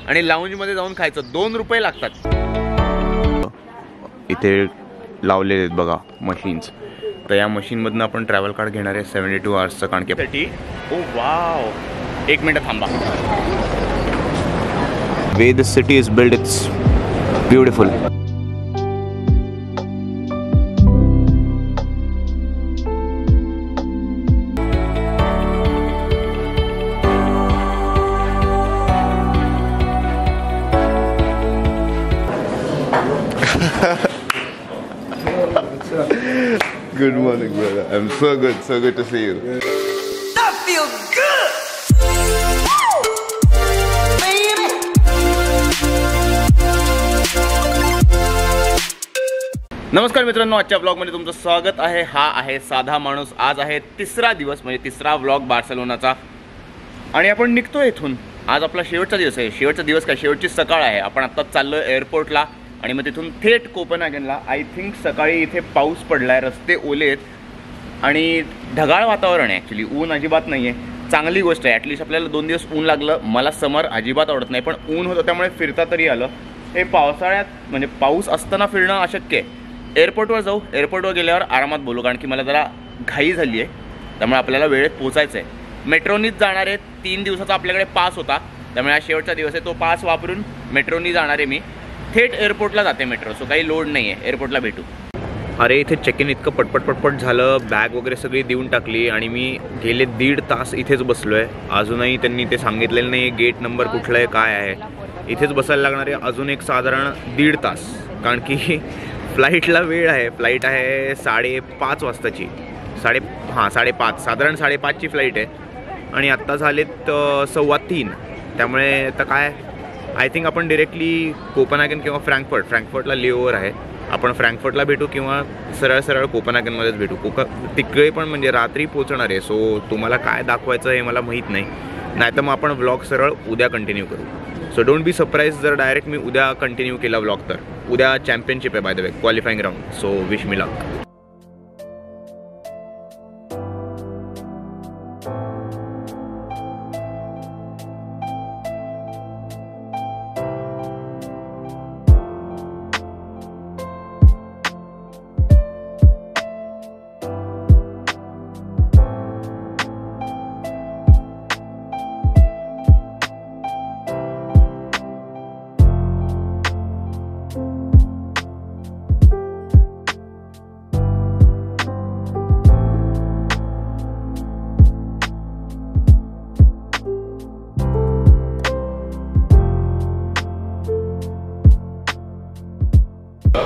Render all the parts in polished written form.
आणि लाऊंजमध्ये जाऊन खायचं. 2 रुपये लागतात. इथे लावलेले आहेत बघा मशीन्स. तर या मशीनमधून आपण ट्रॅव्हल कार्ड घेणार आहे 72 आवर्सचं. कारण की ओ वाव, 1 मिनिट थांबा. Way this city is build, it's beautiful. Good morning, brother. I'm so good to see you. That feels good, baby. नमस्कार मित्रांनो, आजच्या व्लॉगमध्ये तुमचं स्वागत आहे. हा आहे साधा माणूस. आज आहे तिसरा दिवस, म्हणजे तिसरा व्लॉग बार्सेलोनाचा. आणि आपण निघतो इथून. आज आपला शेवटचा दिवस आहे. शेवटचा दिवस काय, शेवटची सकाळ आहे. आपण आत्ताच चाललो एअरपोर्टला आणि मग तिथून थेट कोपनहेगनला. आय थिंक सकाळी इथे पाऊस पडला आहे, रस्ते ओले आहेत आणि ढगाळ वातावरण आहे. ॲक्च्युली ऊन अजिबात नाही आहे. चांगली गोष्ट आहे. ॲटलिस्ट आपल्याला 2 दिवस ऊन लागलं. मला समर अजिबात आवडत नाही, पण ऊन होतं त्यामुळे फिरता तरी आलं. हे पावसाळ्यात म्हणजे पाऊस असताना फिरणं अशक्य आहे. एअरपोर्टवर जाऊ. एअरपोर्टवर गेल्यावर आरामात बोलू, कारण की मला जरा घाई झाली आहे. त्यामुळे आपल्याला वेळेत पोचायचं आहे. मेट्रोनीच जाणार आहे. 3 दिवसाचा आपल्याकडे पास होता, त्यामुळे हा शेवटचा दिवस आहे. तो पास वापरून मेट्रोनी जाणार आहे मी. थेट एअरपोर्टला जाते मेट्रो, सो काही लोड नाही आहे. एअरपोर्टला भेटू. अरे इथे चेक इन इतकं पटपट झालं. बॅग वगैरे सगळी देऊन टाकली आणि मी गेले 1.5 तास इथेच बसलो आहे. अजूनही त्यांनी ते सांगितलेलं नाही गेट नंबर कुठलं आहे काय आहे. इथेच बसायला लागणार आहे अजून एक साधारण 1.5 तास, कारण की फ्लाईटला वेळ आहे. फ्लाईट आहे 5:30 वाजताची. 5:30 साधारण 5:30ची फ्लाईट आहे आणि आत्ता झालेत 2:15. त्यामुळे आता काय, आय थिंक आपण डिरेक्टली कोपनहेगन किंवा फ्रँकफर्टला लेओव्हर आहे. आपण फ्रँकफर्टला भेटू किंवा सरळ कोपनहेगनमध्येच भेटू. तिकडे पण म्हणजे रात्री पोचणार आहे. सो तुम्हाला काय दाखवायचं हे मला माहीत नाही. नाहीतर मग आपण व्लॉग सरळ उद्या कंटिन्यू करू. सो डोंट बी सरप्राईज जर डायरेक्ट मी उद्या कंटिन्यू केला व्लॉग. तर उद्या चॅम्पियनशिप आहे by the way, qualifying round. So wish me luck.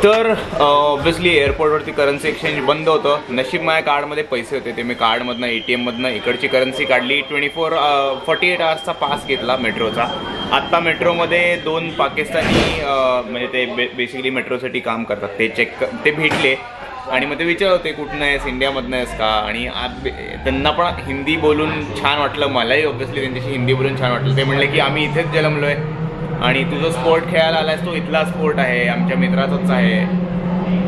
तर ऑब्व्हियसली एअरपोर्टवरती करन्सी एक्सचेंज बंद होतं. नशीब माझ्या कार्डमध्ये पैसे होते, ते मी कार्डमधनं ATMमधनं इकडची करन्सी काढली. 48 आवर्सचा पास घेतला मेट्रोचा. आत्ता मेट्रोमध्ये 2 पाकिस्तानी म्हणजे ते बेसिकली मेट्रोसाठी काम करतात, ते भेटले आणि मग ते विचारत होते कुठनं आहेस, इंडियामधनं आहेस का. आणि त्यांना पण हिंदी बोलून छान वाटलं. मलाही ऑब्व्हियसली त्यांच्याशी हिंदी बोलून छान वाटलं. ते म्हणले की आम्ही इथेच जन्मलो आहे आणि तुझं स्पोर्ट खेळायला आलायस तो इथला स्पोर्ट आहे, आमच्या मित्राचाच आहे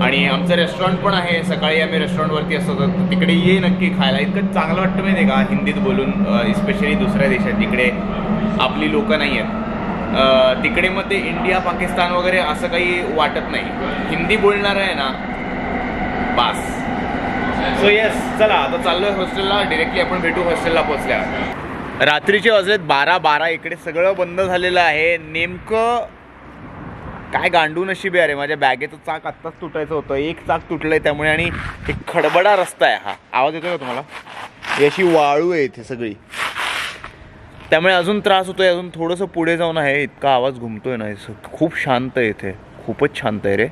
आणि आमचं रेस्टॉरंट पण आहे. सकाळी आम्ही रेस्टॉरंटवरती असतो, तर तिकडे ये नक्की खायला. इतकं चांगलं वाटतं माहिती आहे का हिंदीत बोलून, स्पेशली दुसऱ्या देशात जिकडे आपली लोकं नाही आहेत. तिकडे मग ते इंडिया पाकिस्तान वगैरे असं काही वाटत नाही. हिंदी बोलणार आहे ना बास. सो येस, चला आता चाललो आहे हॉस्टेलला. डिरेक्टली आपण भेटू हॉस्टेलला पोचल्यावर. रात्रीचे वाजलेत 12. इकडे सगळं बंद झालेलं आहे. नेमकं काय गांडू नशीब आहे. अरे माझ्या बॅगेचं चाक आत्ताच तुटायचं होतं, एक चाक तुटलंय त्यामुळे. आणि एक खडबडा रस्ता आहे हा. आवाज येतोय का तुम्हाला? ही अशी वाळू आहे इथे सगळी, त्यामुळे अजून त्रास होतोय. अजून थोडंसं पुढे जाऊन आहे, इतका आवाज घुमतोय ना. खूप शांत आहे इथे, खूपच शांत आहे रे.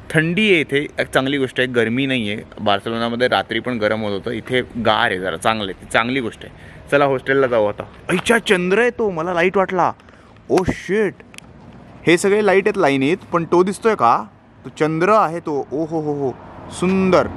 थंडी आहे इथे, एक चांगली गोष्ट आहे. गरमी नाही आहे. बार्सेलोनामध्ये रात्री पण गरम होत होतं, इथे गार आहे जरा, चांगलं आहे, चांगली गोष्ट आहे. चला हॉस्टेलला जाऊ आता. अच्छा चंद्र आहे तो, मला लाईट वाटला. ओ शिट, हे सगळे लाईट आहेत लाईनीत, पण तो दिसतोय का? तो चंद्र आहे तो. ओ हो, सुंदर.